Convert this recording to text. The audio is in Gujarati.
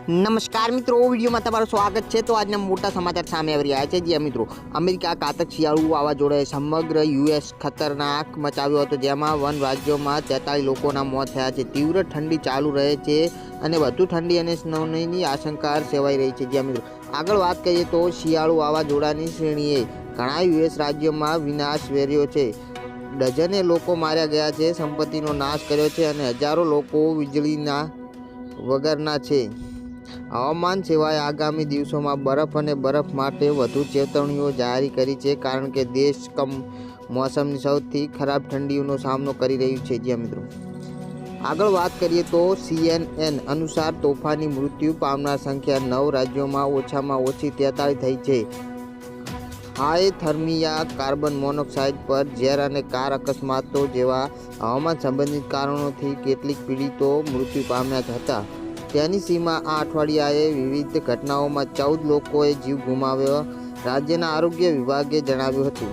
નમસ્કાર મિત્રો, વિડીયોમાં તમારું સ્વાગત છે। તો આજના મોટા સમાચાર સામે આવી રહ્યા છે। જ્યાં મિત્રો અમેરિકા ઘાતક શિયાળુ વાવાઝોડાએ સમગ્ર યુએસ ખતરનાક મચાવ્યો હતો, જેમાં 1 રાજ્યોમાં 43 લોકોના મોત થયા છે। તીવ્ર ઠંડી ચાલુ રહે છે અને વધુ ઠંડી અને સ્નોની આશંકા સેવાઈ રહી છે। જ્યાં મિત્રો આગળ વાત કરીએ તો શિયાળુ વાવાઝોડાની શ્રેણીએ ઘણા યુએસ રાજ્યોમાં વિનાશ વેર્યો છે। ડઝને લોકો માર્યા ગયા છે, સંપત્તિનો નાશ કર્યો છે અને હજારો લોકો વીજળીના વગરના છે। હવામાન સેવાએ આગામી દિવસોમાં બરફ અને બરફ માટે વધુ ચેતવણીઓ જારી કરી છે, કારણ કે દેશ મોસમની સૌથી ખરાબ ઠંડીનો સામનો કરી રહ્યું છે। જ્યાં મિત્રો આગળ વાત કરીએ તો CNN અનુસાર તોફાની મૃત્યુ પામનાર સંખ્યા 9 રાજ્યોમાં ઓછામાં ઓછી 43 થઈ છે। હાઇથર્મિયા, કાર્બન મોનોક્સાઇડ પર ઝેર અને કાર અકસ્માતો જેવા હવામાન સંબંધિત કારણોથી કેટલીક પીડિતો મૃત્યુ પામ્યા હતા। ટેનેસીમાં આ અઠવાડિયાએ વિવિધ ઘટનાઓમાં 14 લોકોએ જીવ ગુમાવ્યો, રાજ્યના આરોગ્ય વિભાગે જણાવ્યું હતું।